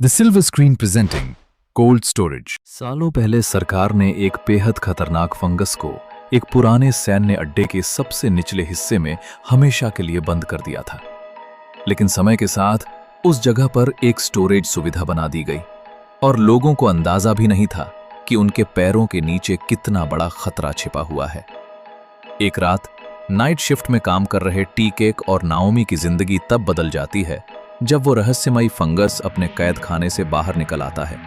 The Silver Screen presenting Cold Storage। सालों पहले सरकार ने एक बेहद खतरनाक फंगस को एक पुराने सैन्य अड्डे के सबसे निचले हिस्से में हमेशा के लिए बंद कर दिया था। लेकिन समय के साथ उस जगह पर एक स्टोरेज सुविधा बना दी गई और लोगों को अंदाजा भी नहीं था कि उनके पैरों के नीचे कितना बड़ा खतरा छिपा हुआ है। एक रात नाइट शिफ्ट में काम कर रहे टी-केक और नाओमी की जिंदगी तब बदल जाती है जब वो रहस्यमयी फंगस अपने कैद खाने से बाहर निकल आता है।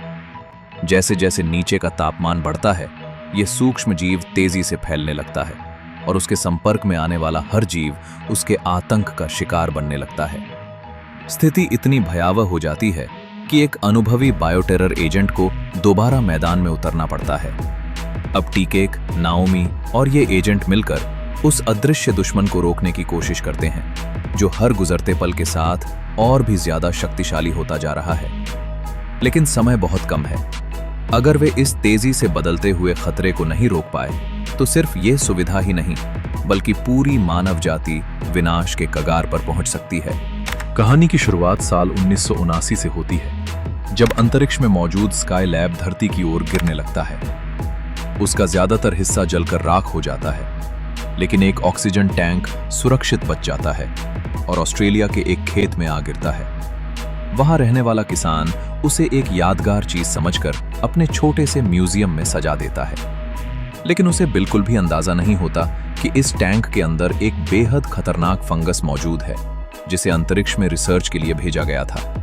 जैसे जैसे नीचे का तापमान बढ़ता है, ये सूक्ष्म जीव तेजी से फैलने लगता है और उसके संपर्क में आने वाला हर जीव उसके आतंक का शिकार बनने लगता है। स्थिति इतनी भयावह हो जाती है कि एक अनुभवी बायोटेरर एजेंट को दोबारा मैदान में उतरना पड़ता है। अब टी-केक, नाओमी और ये एजेंट मिलकर उस अदृश्य दुश्मन को रोकने की कोशिश करते हैं जो हर गुजरते पल के साथ और भी ज्यादा शक्तिशाली होता जा रहा है। लेकिन समय बहुत कम है। अगर वे इस तेजी से बदलते हुए खतरे को नहीं रोक पाए तो सिर्फ ये सुविधा ही नहीं बल्कि पूरी मानव जाति विनाश के कगार पर पहुंच सकती है। कहानी की शुरुआत साल 1979 से होती है, जब अंतरिक्ष में मौजूद स्काई लैब धरती की ओर गिरने लगता है। उसका ज्यादातर हिस्सा जलकर राख हो जाता है, लेकिन एक ऑक्सीजन टैंक सुरक्षित बच जाता है और ऑस्ट्रेलिया के एक खेत में आ गिरता है। वहां रहने वाला किसान उसे एक यादगार चीज समझकर अपने छोटे से म्यूजियम में सजा देता है। लेकिन उसे बिल्कुल भी अंदाजा नहीं होता कि इस टैंक के अंदर एक बेहद खतरनाक फंगस मौजूद है जिसे अंतरिक्ष में रिसर्च के लिए भेजा गया था।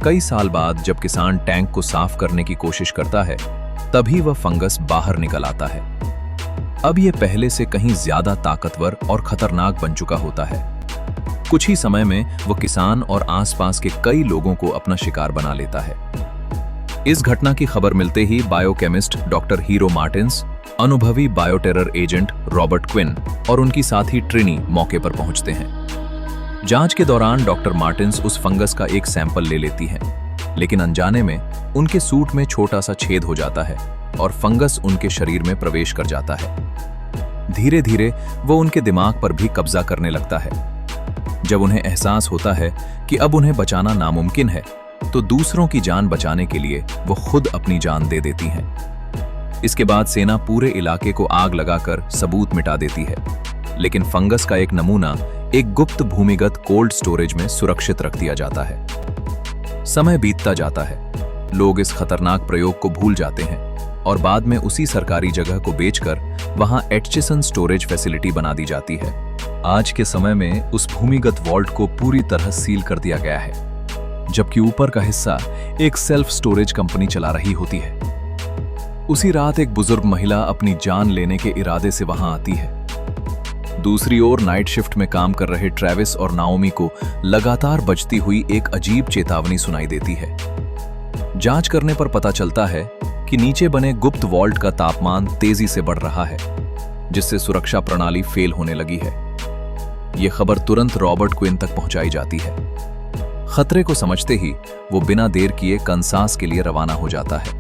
कई साल बाद जब किसान टैंक को साफ करने की कोशिश करता है, तभी वह फंगस बाहर निकल आता है। अब यह पहले से कहीं ज्यादा ताकतवर और खतरनाक बन चुका होता है। कुछ ही समय में वो किसान और आसपास के कई लोगों को अपना शिकार बना लेता है। इस घटना की खबर मिलते ही बायोकेमिस्ट डॉक्टर हीरो मार्टिन्स, अनुभवी बायोटेरर एजेंट रॉबर्ट क्विन और उनकी साथी ट्रिनी मौके पर पहुंचते हैं। जांच के दौरान डॉक्टर मार्टिन्स उस फंगस का एक सैंपल ले लेती हैं, लेकिन अनजाने में उनके सूट में छोटा सा छेद हो जाता है और फंगस उनके शरीर में प्रवेश कर जाता है। धीरे धीरे वो उनके दिमाग पर भी कब्जा करने लगता है। जब उन्हें एहसास होता है कि अब उन्हें बचाना नामुमकिन है, तो दूसरों की जान बचाने के लिए वो खुद अपनी जान दे देती हैं। इसके बाद सेना पूरे इलाके को आग लगाकर सबूत मिटा देती है, लेकिन फंगस का एक नमूना एक गुप्त भूमिगत कोल्ड स्टोरेज में सुरक्षित रख दिया जाता है। समय बीतता जाता है, लोग इस खतरनाक प्रयोग को भूल जाते हैं और बाद में उसी सरकारी जगह को बेचकर वहां एटचिसन स्टोरेज फैसिलिटी बना दी जाती है। आज के समय में उस भूमिगत वॉल्ट को पूरी तरह सील कर दिया गया है, जबकि ऊपर का हिस्सा एक सेल्फ स्टोरेज कंपनी चला रही होती है। उसी रात एक बुजुर्ग महिला अपनी जान लेने के इरादे से वहां आती है। दूसरी ओर नाइट शिफ्ट में काम कर रहे ट्रेविस और नाओमी को लगातार बजती हुई एक अजीब चेतावनी सुनाई देती है। जांच करने पर पता चलता है कि नीचे बने गुप्त वॉल्ट का तापमान तेजी से बढ़ रहा है, जिससे सुरक्षा प्रणाली फेल होने लगी है। यह खबर तुरंत रॉबर्ट क्विन तक पहुंचाई जाती है। खतरे को समझते ही वो बिना देर किए कंसास के लिए रवाना हो जाता है।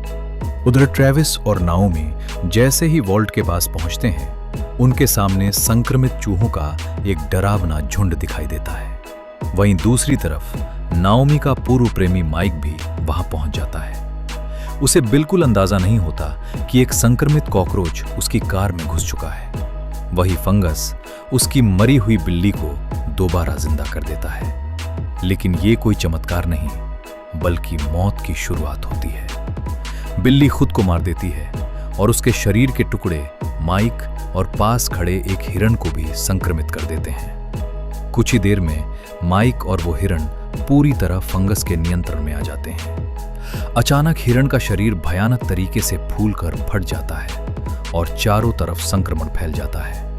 उधर ट्रेविस और नाओमी जैसे ही वॉल्ट के पास पहुंचते हैं, उनके सामने संक्रमित चूहों का एक डरावना झुंड दिखाई देता है। वहीं दूसरी तरफ नाओमी का पूर्व प्रेमी माइक भी वहां पहुंच जाता है। उसे बिल्कुल अंदाजा नहीं होता कि एक संक्रमित कॉकरोच उसकी कार में घुस चुका है। वही फंगस उसकी मरी हुई बिल्ली को दोबारा जिंदा कर देता है। लेकिन ये कोई चमत्कार नहीं, बल्कि मौत की शुरुआत होती है। बिल्ली खुद को मार देती है और उसके शरीर के टुकड़े माइक और पास खड़े एक हिरण को भी संक्रमित कर देते हैं। कुछ ही देर में माइक और वो हिरण पूरी तरह फंगस के नियंत्रण में आ जाते हैं। अचानक हिरण का शरीर भयानक तरीके से फूलकर फट जाता है और चारों तरफ संक्रमण फैल जाता है।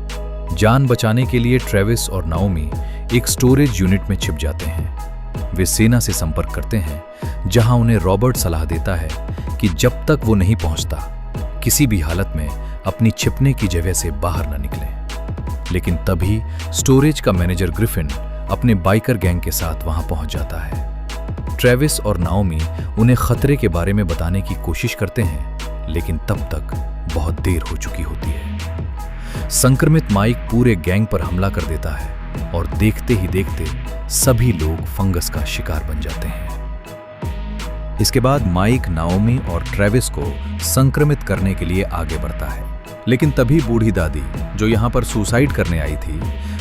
जान बचाने के लिए ट्रेविस और नाओमी एक स्टोरेज यूनिट में छिप जाते हैं। वे सेना से संपर्क करते हैं, जहां उन्हें रॉबर्ट सलाह देता है कि जब तक वो नहीं पहुंचता, किसी भी हालत में अपनी छिपने की जगह से बाहर न निकलें। लेकिन तभी स्टोरेज का मैनेजर ग्रिफिन अपने बाइकर गैंग के साथ वहां पहुंच जाता है। ट्रेविस और नाओमी उन्हें खतरे के बारे में बताने की कोशिश करते हैं, लेकिन तब तक बहुत देर हो चुकी होती है। संक्रमित माइक पूरे गैंग पर हमला कर देता है और देखते ही देखते सभी लोग फंगस का शिकार बन जाते हैं। इसके बाद माइक नाओमी और ट्रेविस को संक्रमित करने के लिए आगे बढ़ता है, लेकिन तभी बूढ़ी दादी जो यहाँ पर सुसाइड करने आई थी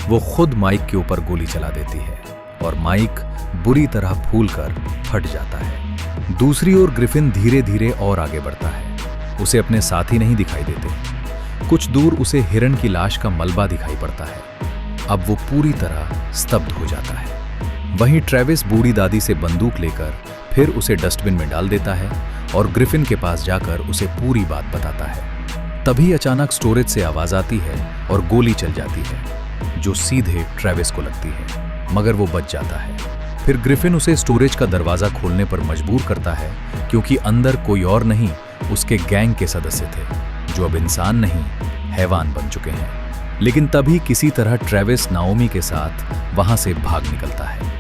वो खुद माइक के ऊपर गोली चला देती है और माइक बुरी तरह फूलकर फट जाता है। दूसरी ओर ग्रिफिन धीरे धीरे और आगे बढ़ता है। उसे अपने साथी नहीं दिखाई देते। कुछ दूर उसे हिरण की लाश का मलबा दिखाई पड़ता है। अब वो पूरी तरह स्तब्ध हो जाता है। वहीं ट्रेविस बूढ़ी दादी से बंदूक लेकर फिर उसे डस्टबिन में डाल देता है और ग्रिफिन के पास जाकर उसे पूरी बात बताता है। तभी अचानक स्टोरेज से आवाज आती है और गोली चल जाती है जो सीधे ट्रेविस को लगती है, मगर वो बच जाता है। फिर ग्रिफिन उसे स्टोरेज का दरवाजा खोलने पर मजबूर करता है क्योंकि अंदर कोई और नहीं उसके गैंग के सदस्य थे जो अब इंसान नहीं हैवान बन चुके हैं। लेकिन तभी किसी तरह ट्रेविस नाओमी के साथ वहां से भाग निकलता है।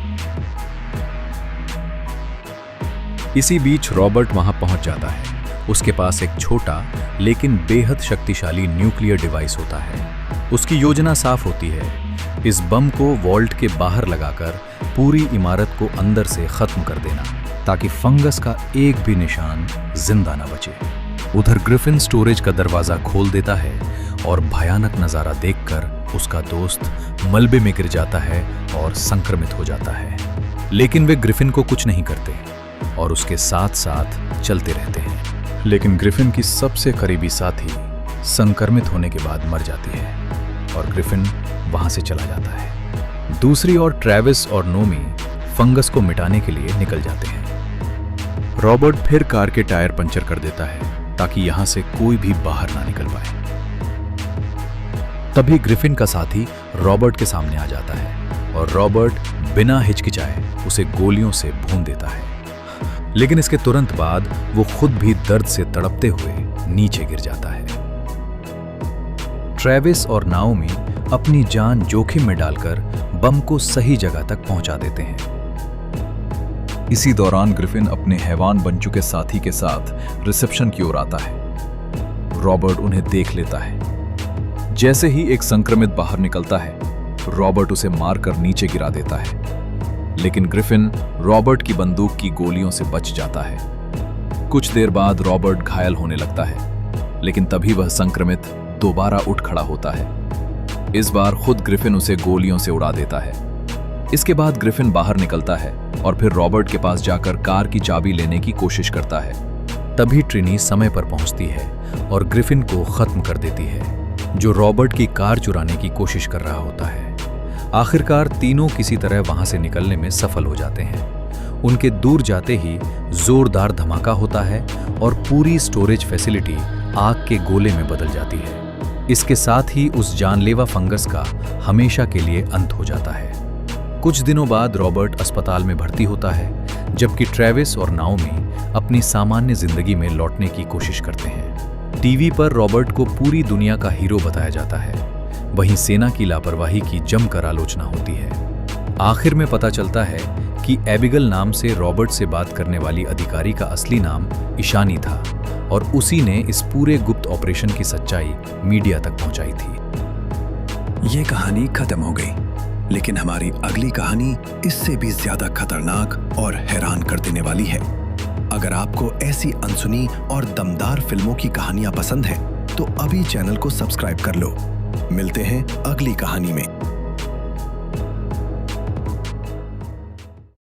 इसी बीच रॉबर्ट वहां पहुंच जाता है। उसके पास एक छोटा लेकिन बेहद शक्तिशाली न्यूक्लियर डिवाइस होता है। उसकी योजना साफ होती है, इस बम को वॉल्ट के बाहर लगाकर पूरी इमारत को अंदर से खत्म कर देना ताकि फंगस का एक भी निशान जिंदा न बचे। उधर ग्रिफिन स्टोरेज का दरवाजा खोल देता है और भयानक नजारा देखकर उसका दोस्त मलबे में गिर जाता है और संक्रमित हो जाता है। लेकिन वे ग्रिफिन को कुछ नहीं करते और उसके साथ साथ चलते रहते हैं। लेकिन ग्रिफिन की सबसे करीबी साथी संक्रमित होने के बाद मर जाती है और ग्रिफिन वहां से चला जाता है। दूसरी ओर ट्रेविस और नोमी फंगस को मिटाने के लिए निकल जाते हैं। रॉबर्ट फिर कार के टायर पंचर कर देता है ताकि यहां से कोई भी बाहर ना निकल पाए। तभी ग्रिफिन का साथी रॉबर्ट के सामने आ जाता है और रॉबर्ट बिना हिचकिचाए उसे गोलियों से भून देता है। लेकिन इसके तुरंत बाद वो खुद भी दर्द से तड़पते हुए नीचे गिर जाता है। ट्रेविस और नाओमी अपनी जान जोखिम में डालकर बम को सही जगह तक पहुंचा देते हैं। इसी दौरान ग्रिफिन अपने हैवान बन चुके साथी के साथ रिसेप्शन की ओर आता है। रॉबर्ट उन्हें देख लेता है। जैसे ही एक संक्रमित बाहर निकलता है, रॉबर्ट उसे मारकर नीचे गिरा देता है। लेकिन ग्रिफिन रॉबर्ट की बंदूक की गोलियों से बच जाता है। कुछ देर बाद रॉबर्ट घायल होने लगता है, लेकिन तभी वह संक्रमित दोबारा उठ खड़ा होता है। इस बार खुद ग्रिफिन उसे गोलियों से उड़ा देता है। इसके बाद ग्रिफिन बाहर निकलता है और फिर रॉबर्ट के पास जाकर कार की चाबी लेने की कोशिश करता है। तभी ट्रिनी समय पर पहुंचती है और ग्रिफिन को खत्म कर देती है, जो रॉबर्ट की कार चुराने की कोशिश कर रहा होता है। आखिरकार तीनों किसी तरह वहां से निकलने में सफल हो जाते हैं। उनके दूर जाते ही जोरदार धमाका होता है और पूरी स्टोरेज फैसिलिटी आग के गोले में बदल जाती है। इसके साथ ही उस जानलेवा फंगस का हमेशा के लिए अंत हो जाता है। कुछ दिनों बाद रॉबर्ट अस्पताल में भर्ती होता है, जबकि ट्रेविस और नाओमी अपनी सामान्य जिंदगी में लौटने की कोशिश करते हैं। टीवी पर रॉबर्ट को पूरी दुनिया का हीरो बताया जाता है। वहीं सेना की लापरवाही की जमकर आलोचना होती है। आखिर में पता चलता है कि एबिगल नाम से रॉबर्ट से बात करने वाली अधिकारी का असली नाम ईशानी था और उसी ने इस पूरे गुप्त ऑपरेशन की सच्चाई मीडिया तक पहुंचाई थी। ये कहानी खत्म हो गई, लेकिन हमारी अगली कहानी इससे भी ज्यादा खतरनाक और हैरान कर देने वाली है। अगर आपको ऐसी अनसुनी और दमदार फिल्मों की कहानियां पसंद हैं, तो अभी चैनल को सब्सक्राइब कर लो। मिलते हैं अगली कहानी में।